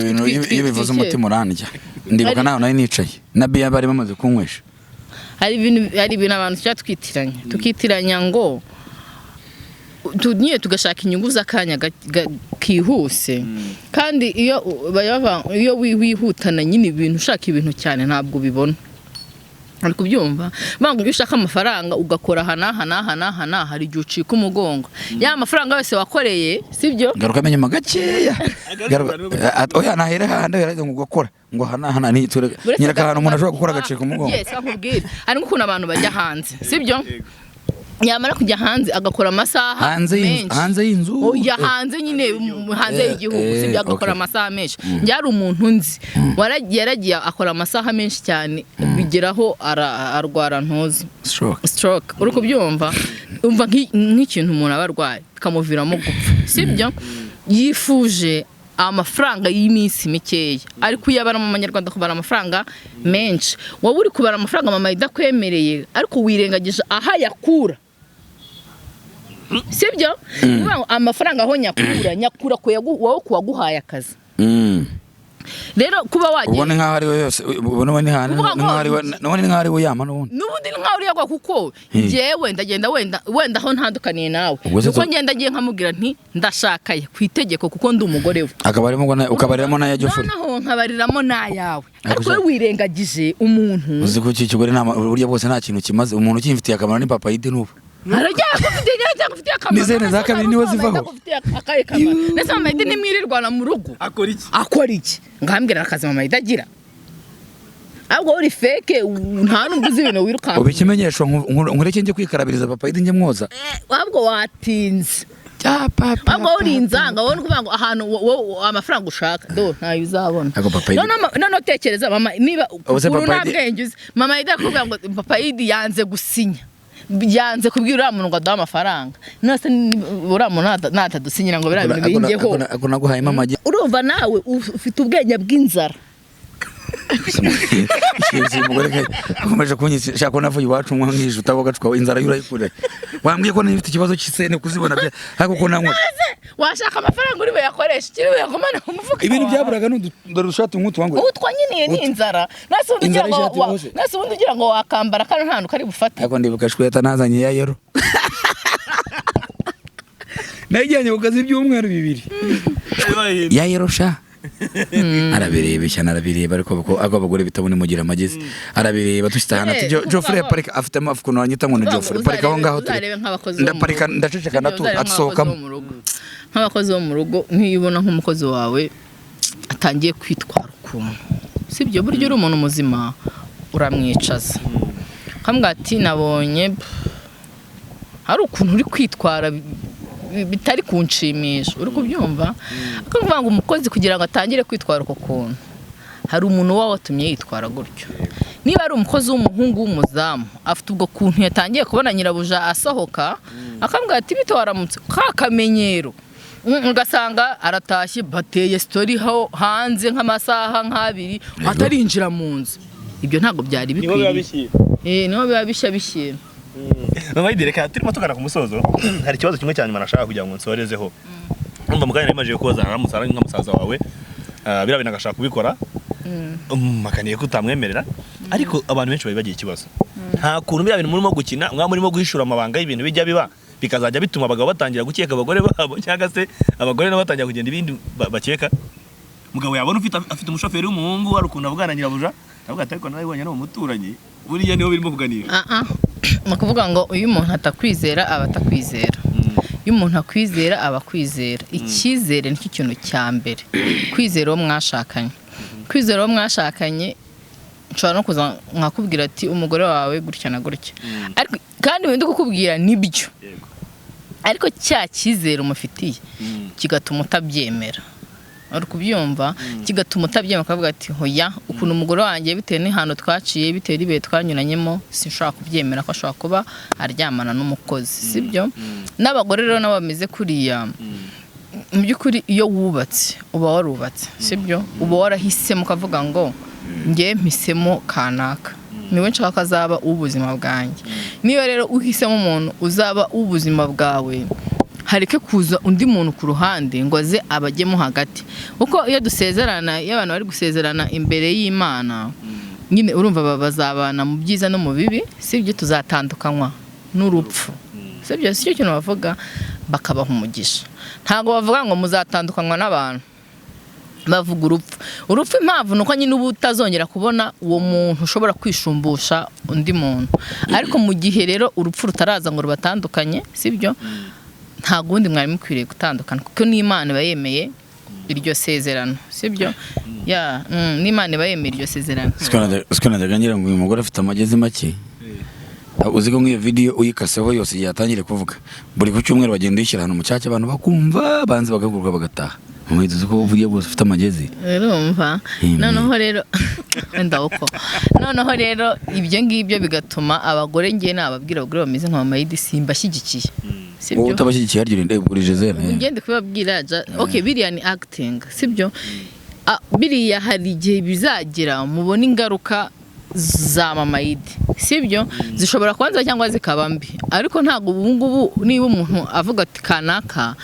iyo bivuze umutima urandya ndibuka naho nari nicaye na biya bari bamaze kunywesha hari ibintu abantu tukitiranya ngo tugashaka inyungu z'akanya kihuse kandi iyo wihutana nyine ibintu ushaka ibintu cyane ntabwo bibona ari kubyumva bango iyo ushaka amafaranga ugakora hana hari igihe ucika umugongo ya mafaranga yose wakoreye sibyo garuka amenye magakeya oya nahere hahanda yaraza ngukora ngo hana ni nyira kahano umuntu ashobora gukora agacika umugongo yes akubwira ari nk'ukuntu abantu bajya hanze sibyo yamara kujya hanze agakora amasaha hanze y'inzu oya hanze nyine hanze y'igihugu sibyo agakora amasaha menshi byari umuntu nzi yaragiye akora amasaha menshi cyane bigeraho arwara ntozi stroke uri kubyumva umva nk'ikintu umuntu aba arwaye kamuviramo gupfa sibyo yifuje amafaranga y'iminsi mikeya ari kuyabara mu Manyarwanda kubara amafaranga menshi wowe uri kubara amafaranga mama idakwemereye ariko wirengagije aha yakura sibyo amafaranga aho nyakura ko wowe kuwaguhaye akazi rero kuba wagiye ubone nkaho ari we yose ubone ni hana none nkaho ari we yama n'ubundi nkaho uri yagwa kuko jewe ndagenda wenda aho ntandukaniye nawe kuko ngenda ngiye nkamubwira nti ndashakaye ku itegeko kuko ndi umugore we ukabariramo na ya Joffre naho nkabariramo na yawe ariko wirengagije umuntu uzi ko iki kigore burya bwose nta kintu kimaze umuntu ukimfitiye akamaro ni papa Iddy n'ubu arajya akamaro nizene za kabiri niwe zivaho nese mama Iddy nimwirirwana mu rugo akora iki ngambwira akazi mama Iddy agira ahubwo uri fake nta numva uzi ibintu wirukanka ubikimenyesho nkureke njye kwikarabiriza papa Iddy njye mwoza ahubwo watinze ahubwo uri inzanga wowe kuvuga ngo ahantu amafaranga ushaka ntayo uzabona none tekereza mama niba uru nabwenge uzi mama Iddy akubwira ngo papa Iddy yanze gusinya yanze kubwira uriya muntu ngo aduhe amafaranga nose uriya muntu natadusinyira ngo biriya bintu bingeho ako naguhayemo amagi urumva nawe ufite ubwenge bw'inzara akomeje kunyishaka ko navuye iwacu nk'ije utaboga cwa inzara yurayikure wambwiye ko nifite ikibazo cy'isene kuzibona bya ariko ko nankwe washaka amafaranga uri buyakoresha kiri buyakomana ku mufuka ibintu byaburaga n'udore ushati nk'utu wangu utwa nyine ni inzara nase ubundi ugira ngo wakambara kandi nta ntukari bufate ariko ndibuka shweta nazanye ya yero najyanye ku kazi by'umweru bibiri ya yero sha arabireba cyane arabireba ariko abagore bitabone mugira amagize arabireba dusitahana Joffre parika afite amafuko nanyita ngo ni Joffre parika aho ngaho ndaparika ndaceceka atusohokamo nk'abakozi bo mu rugo ntiyibona nk'umukozi wawe atangiye kwitwara ukuntu sibyo buryo uri umuntu muzima uramwicaza kambwa ati nabonye hari ukuntu uri kwitwara bitari kunshimisha uri kubyumva akavuga ngo umukozi kugira ngo atangire kwitwara uko kuntu hari umuntu watumye yitwara gutyo niba ari umukozi w'umuhungu w'umuzamu afite ubwo kuntu yatangiye kubona nyirabuja asohoka akambwira ati bitowaramutse kakamenyero ugasanga aratashye bateye story hanze nk'amasaha nk'abiri atarinjira mu nzu ibyo ntabwo byari bikwiye niho biba bishyira mama Iddy reka turimo tugana ku musozo hari ikibazo kimwe cyane nashaka kugira ngo nsorezeho umva mugani narimaje koza naramusara nk'umusaza wawe birabina agashaka kubikora makaniye kutamwemerera ariko abantu benshi bari bagiye ikibazo nta kuntu bya bintu murimo gukina murimo guhishura amabanga y'ibintu bijya biba bikazajya bituma abagabo batangira gukeka abagore babo cyangwa se abagore nabo batangira kugenda ibindi bakeka mugabo yabona afite umushoferi w'umuhungu hari ukuntu avugana nyirabuja avuga ati ariko narabibonye no umuturanyi buriya niho birimo kuganisha nukuvuga ngo uyu muntu atakwizera aba atakwizera iyo umuntu akwizera aba akwizera icyizere nicyo kintu cya mbere kwizera uwo mwashakanye nshobora no kuza nkakubwira ati umugore wawe gutya na gutya kandi ibindi kukubwira nibyo ariko cya cyizere umufitiye kigatuma utabyemera ari kubyumva kigatuma utabyemera akavuga ati hoya ukuntu umugore wanjye bitewe n'ihano twaciye bitewe n'ibihe twanyuranyemo sinshobora kubyemera ko ashobora kuba aryamana n'umukozi sibyo n'abagore rero nabo bameze kuriya mu by'ukuri iyo wubatse uba warubatse sibyo uba warahisemo ukavuga ngo ngiye mpisemo kanaka niwe nshaka azaba ubuzima bwanjye niyo rero uhisemo umuntu uzaba ubuzima bwawe hareke kuza undi muntu ku ruhande ngo aze abajyemo hagati kuko iyo dusezerana iyo abantu bari gusezerana imbere y'Imana nyine urumva bazabana mu byiza no mu bibi sibyo tuzatandukanywa n'urupfu sibyo cyo kintu bavuga bakabaha umugisha ntago bavuga ngo muzatandukanywa n'abantu bavuga urupfu impamvu nuko nyine ubu utazongera kubona uwo muntu ushobora kwishumbusha undi muntu ariko mu gihe rero urupfu rutaraza ngo rubatandukanye sibyo ntago undi mwari mukwiriye gutandukana kuko n'Imana bayemeye iryo sezerano sibyo n'Imana bayemeye iryo sezerano sikona ndaganira ngo uyu mugore afite amagezi make uzi ko nk'iyo video uyikaseho yose yatangire kuvuga buri ku cyumweru bagenda yishyira hano mu cyaca abantu bakumva banze bagaguruka bagataha umwituzi ko uvuye bose ufite amagezi urumva noneho rero ndawuko noneho rero ibyo ngibyo bigatuma abagore ngiye nababwira abagore bameze nka mama Iddy simbashyigikiye sibyo utabashyigikiye haryo rinde bugurije zene ngende kubabwira okay biriya ni acting sibyo biriya hari igihe bizagira mubona ingaruka za mama Iddy sibyo zishobora kubanza cyangwa zikaba mbi ariko ntago ubu ngubu niba umuntu avuga ati kanaka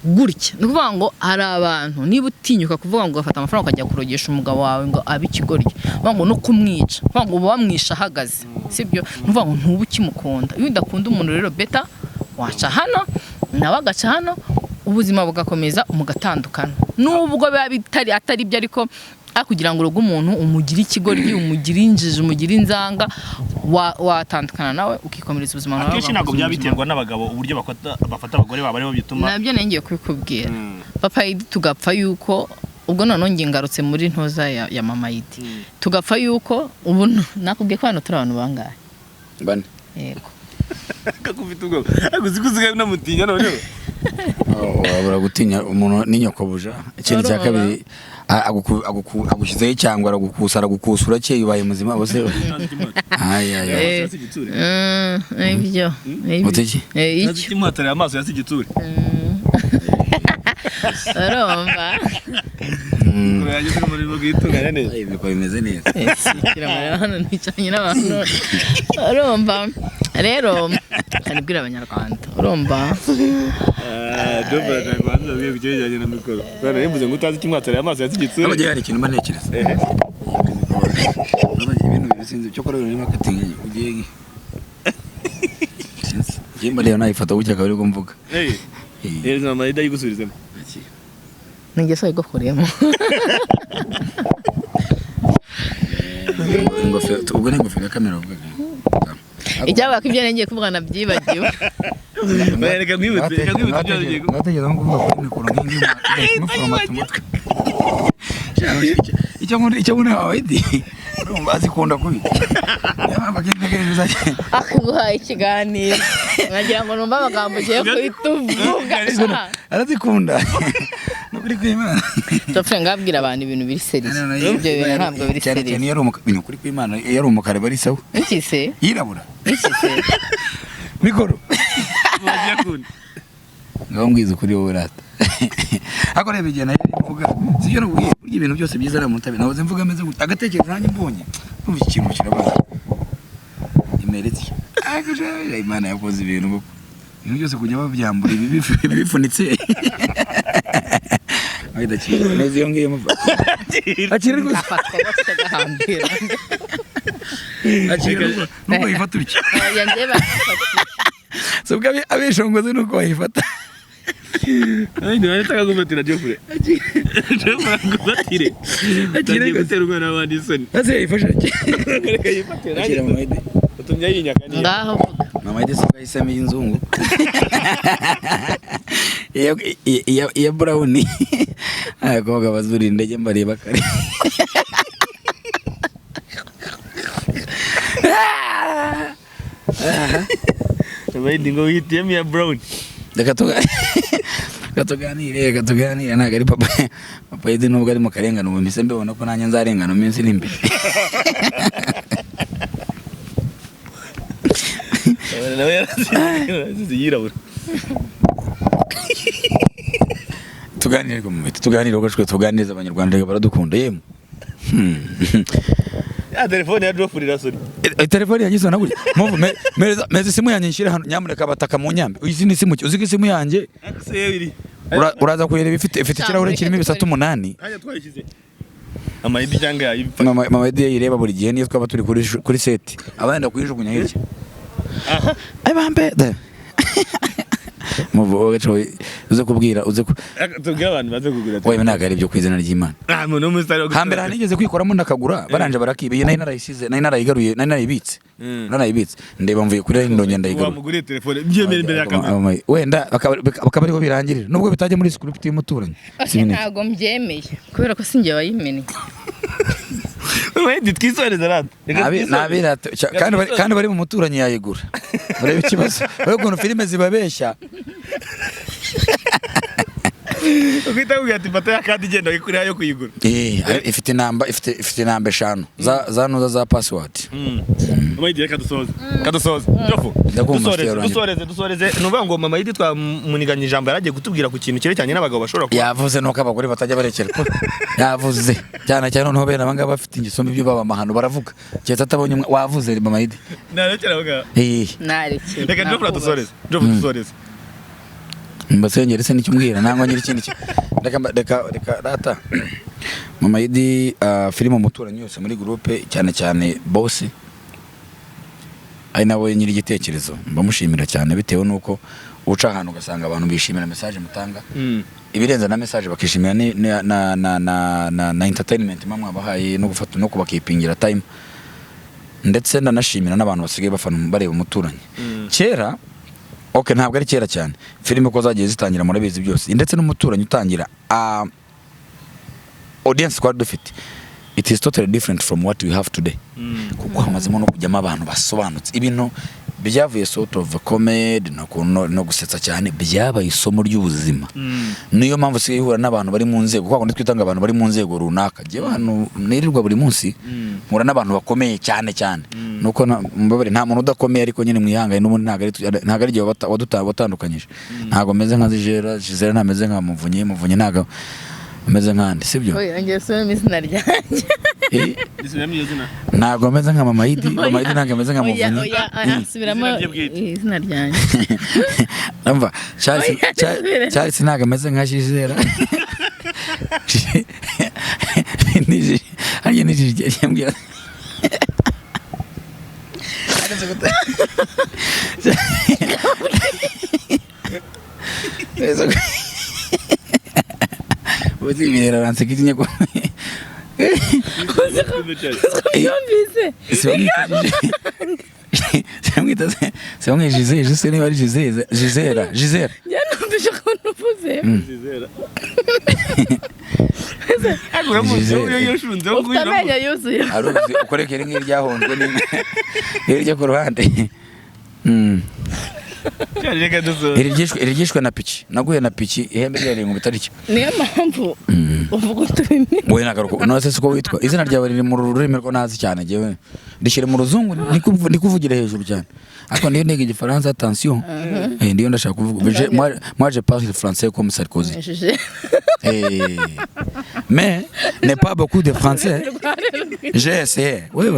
gutya ni ukuvuga ngo hari abantu niba utinyuka kuvuga ngo ugafata amafaranga ukajya kurogesha umugabo wawe ngo abe ikigoryi uvuga ngo no kumwica uvuga ngo uba wamwisha ahagaze sibyo uvuga ngo ntuba ukimukunda iyo udakunda umuntu rero beta waca hano nawe agaca hano ubuzima bugakomeza mugatandukana nubwo biba bitari atari byo ariko kugira ngo urugo umuntu umugire ikigoryi umugire injiji umugire inzanga watandukana nawe ukikomereza ubuzima nawe akenshi ntabwo byabiterwa n'abagabo uburyo bafata abagore babo aribo bituma nabyo ngiye kubikubwira papa Iddy tugapfa yuko ubwo none ngingarutse muri ntoza ya mama Iddy tugapfa yuko ubu nakubwiye ko hano turi abantu bangahe bane yego kakufite ubwo aguzikuziga namutinya none wabura gutinya umuntu n'inyokobuja ikindi cya kabiri agushyizeho cyangwa aragukusura cye yubaye muzima bose ibyo mutiki iki muhatarira amaso yasi igitsure urumva yageze muri bo gitunganya neza ibiko bimeze neza kiramara hano nicanye n'abantu urumva rero kanibwira abanyarwanda urumva Joffre Rwanda biye kujyanye na mikoro bana yembuze ngo utazi kimwatarira amaso yasi igitsure abagiye hari ikintu manekereza ibintu bisinze cyo korera ni marketing ugiye Jimba leo naifata ucha kabiri ko mvuga Yeza mama Iddy yigusubirizemo ningeso yigokoremo ingofero ubwo n'ingofero ya kamera uvuga ijyabaga ibyo ngiye kuvuga nabyibagiwe bareka kwibutse ngategeza ngo kuvuga ko mikoro nk'ingi format umutwe icyo muri hawe Iddy urumva azikunda kubi yambagendegereza akuguhaye ikiganiro nkagira ngo numva amagambo ugiye kuituvuga arazikunda nukuri kw'Imana Joffre ngabwira abantu ibintu biri serious ibyo bintu ntabwo biri serious cyane yari ibintu kuri kw'Imana yari umukare bari sawa iki se yirabura iki se mikoro bagiye kundi ngambwiza kuri wowe rata ako rebe igihe nayo mvuga sicyo nubwiye burya ibintu byose byiza ari mutabe nahoze mvuga ameze gute agatekerezo nanjye mbonye numva iki kintu kirabaza imeretse akaje Imana yakoze ibintu byose kujya babyambura bifunitse ayida kintu neza iyo ngiye muva akiri gusa bafite gahambira akiri nuko yifata uki yanjye bafata so bwa abishongoze nuko bayifata Ay, no está gufatira Joffre. Joffre gufatire. Agiye gutera umwana w'abandi isoni. Ase yifasha ki? Reka yifatira. Akira mama Iddy. Utumya yinyaka ni. ngaho Mama Iddy saka isemi y'inzungu. Iya brown. Akoga bazuri ndege mbari bakare. Ibindi ngo yitiyemo ya brown. Katuganire ntago ari papa Iddy nubwo ari mu karengane ubu mpise mbibona ko nanjye nzarengana mu minsi iri imbere Nawe yarazize yirabura. tuganire ko mu miti tuganire ugashwe tuganiriza abanyarwanda baradukunda yemwe telefone ya Joffre irasuri. Telefone yanjye zona guri. Move meze simu yanjye nshira hano nyamuneka bataka mu nyambe. Uzi ni simu uziko simu yanjye. Uraza kuyireba ifite ikirahure kirimo ibisatu 8. Hanya twayishyize. Mama Iddy cyangwa yayipfa. Mama Iddy yireba buri gihe niyo twaba turi kuri set. Abandi kuyijugunya hirya. Aha. Ay bambe. Muvuga cyo uze kubwira tubwira abantu baze kugura. Oya ntago ari byo kwizina ry'Imana. Muntu umusitari wo. Hambere hanigeze kwikoramo ndakagura baranje barakibiye nari narayisize nari narayigaruye nari narayibitse. Narayibitse ndeba mvuye kuri ndonye ndayigaruye. Wamuguriye telefone byemera imbere ya kamera. Wenda bakaba ariho birangirira nubwo bitaje muri script y'umuturanyi. Ntago mbyemeye kubera ko sinjye wayimenye. Wendi twisoreza rata. Nabira kandi bari mu muturanyi yayigura. Urebe ikibazo. Wewe filime zibabeshya. Ukita ati fata ya kadi genda ikuriya yo kuyigura. Ifite namba 5 za password. Mama Iddy kadusoza. Joffre. Dusoreze nuvuga ngo Mama Iddy twamuniganye ijambo yaragiye kutubwira ku kintu cyerecyanye n'abagabo bashobora kuba. Yavuze nuko abagore batajya barekera. Yavuze cyane noneho bene abangaba bafite ingisombe ibyo baba mahano baravuga. Cyetse atabonye wavuze Mama Iddy. Narekera baga. Narekera. Reka Joffre dusoreze. Mbasengere se nicyumbwira nangwa nyiri ikindi reka data Mama Iddy filime Umuturanyi yose muri groupe cyane boss ari nawe nyiri igitekerezo bamushimira cyane bitewe nuko uca ahantu ugasanga abantu bishimira message mutanga ibirenza na message bakishimira na entertainment mamwe abahaye no gufata no kubakipingira time ndetse ndanashimira n'abantu basigaye bafana bareba Umuturanyi kera okay ntabwo ari kera cyane filime ko zagiye zitangira murabizi byose ndetse n'Umuturanyi utangira audience kwa dufite it is totally different from what we have today kuko hamazemo no kujyamo abantu basobanutse ibintu byavuye sort of comedy no gusetsa cyane byabaye isomo ry'ubuzima niyo mpamvu sigaye ihura n'abantu bari mu nzego kwa kundi twitanga abantu bari mu nzego runaka je abantu nirirwa buri munsi mura n'abantu bakomeye cyane nuko mbabare nta muntu udakomeye ariko nyine mwihangaye n'ubundi ntago ari gihe watandukanyije ntago meze nka Gisela ntameze nka Muvunyi ntago ameze nkande sibyo oya ngiye soma izina ryanjye ntago ameze nka Mama Iddy ntago ameze nka Muvunyi oya subiramo izina ryanjye umva Charles ntago ameze nka Gisela niji yambwira Uzi ibirera ranseki nyako. Yumvise. Samwe Gisela niba ari Gisela. Yanumvise ko nuvuze. Utamenya yuzuye. Aruzi ukorekera nk'iryahondwe n'iryo ku ruhande. Irigishwe na piki naguye na piki ihembe ryari ngo bitariki niyo mpamvu uvuga utubimi we nagaruko nose siko witwa izina ryawe riri mu rurimi rwo nazi cyane jewe ndishyire mu ruzungu ndikuvugira hejuru cyane ariko niyo ntege igifaransa attention ndiyo ndashaka kuvuga moi je parle français comme Sarkozy mais n'est pas beaucoup de français j'ai essayé ouais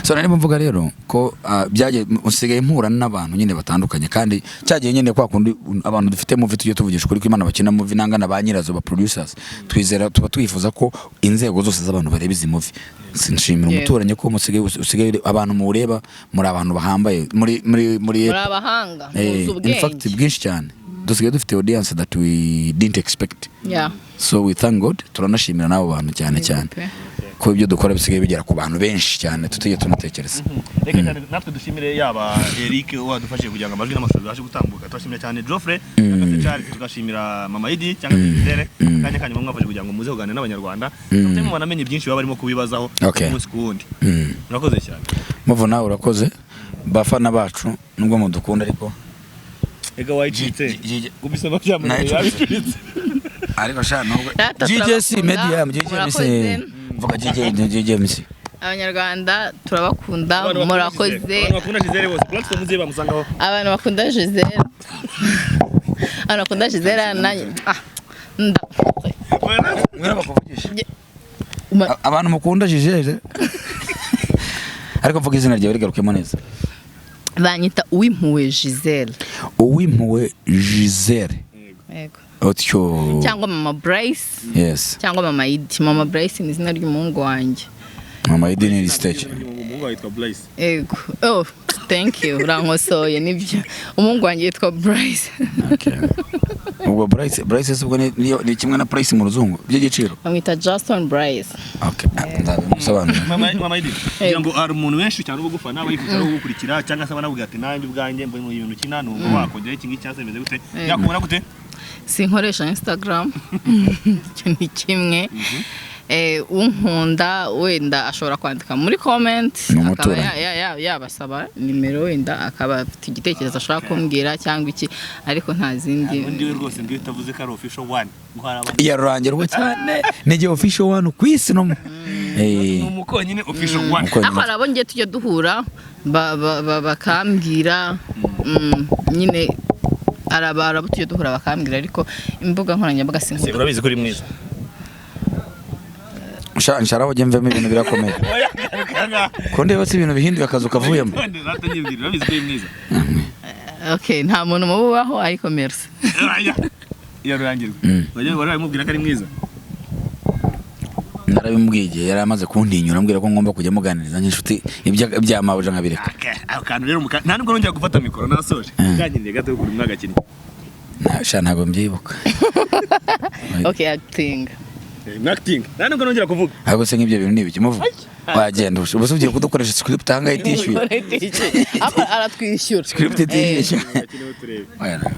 so nari mvuga rero ko byaje usigaye impura n'abantu nyine batandukanye kandi cyagiye nyine kwa kundi abantu dufite movie tujye tuvugisha kuri Imana bakina movie nangana ba nyirazo ba producers twizera tuba twifuza ko inzego zose z'abantu bareba izi movie sinshimira Umuturanyi ko usigaye abantu mureba muri abantu bahambaye muri abahanga in fact bwinshi cyane dusigaye dufite audience that we didn't expect so we thank God turanashimira nabo bantu cyane ko ibyo dukora bisigaye bigera ku bantu benshi cyane tutiye tunatekereza reka cyane natwe dushimire yaba Eric wadufashije kugira ngo amajwi n'amashusho yaje gutambuka twashimira cyane Joffre Charles tugashimira Mama Iddy cyangwa Dore kanya mwafashe kugira ngo muze kuganira n'abanyarwanda tutemo banamenye byinshi baba barimo kubibazaho umunsi ku wundi murakoze cyane muvu nawe urakoze bafana bacu nubwo mudukunda ariko ega wayicitse gubisaba byamana yabicitse ariko sha nubwo GJC media GJC vuga GJC abanyarwanda turabakunda murakoze abantu bakunda Gisela bose platform ziba musangaho abantu bakunda Gisela nanjye mwera bakuvugisha abantu mukunda jijeje ariko mvuga izina ryawe rigarukemo neza. Banyita Uwimpuwe Giselle. Uwimpuwe Giselle. Yego. Otyo. Cyangwa Mama Bryce. Yes. Cyangwa Mama Iddy. Mama Bryce ni izina ry'umuhungu wanjye. Mama Iddy ni stage. Umuhungu witwa Bryce. Yego. Oh, thank you. Urankosoye nibyo. Umuhungu wanjye yitwa Bryce. Okay. Ubwo Bryce subwo ni kimwe na Price mu ruzungu by'igiciro. Bamwita Justin Bryce. Okay. Ndabimusobanura. Mama Iddy. Kugira ngo ari umuntu wenshi cyane ubugufana abayifuza no gukurikira cyangwa se abanavuga ati nanjye ubwanjye mbone mu bintu kina n'ubwo wakongera iki ngiki cyase bimeze gute? Yakubona gute? Sinkoresha Instagram. Cyo ni kimwe. Unkunda wenda ashobora kwandika muri comment akaba yabasaba nimero wenda akaba afite igitekerezo ashaka kumbwira cyangwa iki ariko nta zindi. Undi we rwose ngiye utavuze ko ari official 1 yarangerwa cyane nige official 1 kwisi no umukonyine official 1 ako arabo ngiye tujye duhura bakambwira nyine araba tujye duhura bakambwira ariko imbuga nkoranyambaga sinzi. Urabizi ko uri mwiza nsharaho gemvemo ibintu birakomeye konde bose ibintu bihinduye akazu kavuyemo. Okay, nta muntu mububaho ariko merci. Yarangirwa barabimubwira ko ari mwiza. Narabimubwiye yari amaze kuntinyura ambwira ko ngomba kujya muganiriza nk'inshuti ibyamabuja nkabireka. Akantu rero nta nubwo nongera gufata mikoro nasoje ganiriye gato kuri mwagakinnyi ntabwo mbyibuka. Okay, acting. Acting. Nta nubwo nongera kuvuga. Ahubwo se nk'ibyo bintu nibiki muvuga. Wagenda ubuso ugiye kudukoresha script hanga itishyuye. Aratwishyura. Script itishyuye.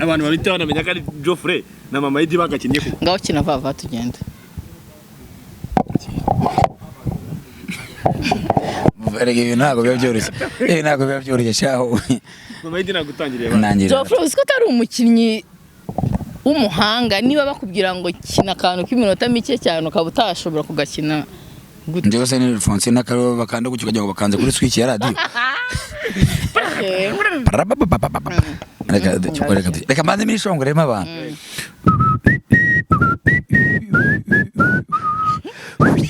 Abantu babite banamenya ko ari Joffre na Mama Iddy bagakinnye ko. Ngaho kina vava tugenda. Erega ibintu ntabwo biba byoroshye. Ntabwo biba byoroshye shaho. Mama Iddy nagutangiriye bana. Joffre uzi ko atari umukinnyi w'umuhanga niba bakubwira ngo kina akantu k'iminota mike cyane ukaba utashobora kugakina gute. Njyewe se ni Francine akaro bakanda gucyo kujya ngo bakanze kuri switch ya radio. Reka mbanze mishongoremo abantu.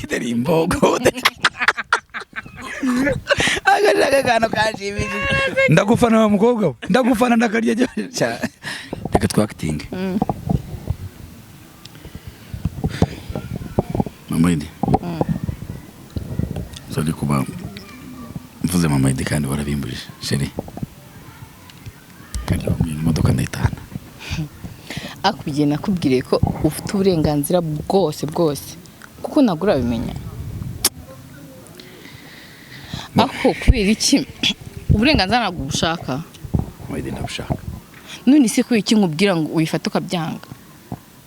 Dore Imbogo. Agajaga kano kashimije. Ndagufana wa mukobwa. Ndagufana ndakarya cyane. Reka twacting. Mama Iddy. Sori kuba mvuze Mama Iddy kandi warabimbuje sheri. Kandi imodoka ndayitana. Akubwiye nakubwire ko ufite uburenganzira bwose kuko nagura bimenya. Ako kubera iki uburenganzira ntabwo ubushaka. Mama Iddy ndabushaka. None se ko iki nkubwira ngo uyifate ukabyanga.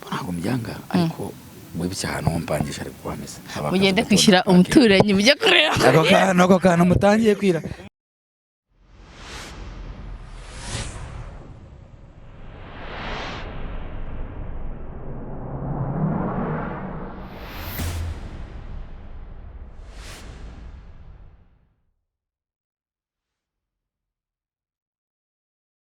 Ntabwo mbyanga ariko wibye ahantu mpangisha ariko wameze. Mugende kwishyira umuturanyi mujye kurera. Ako kantu mutangiye kwira.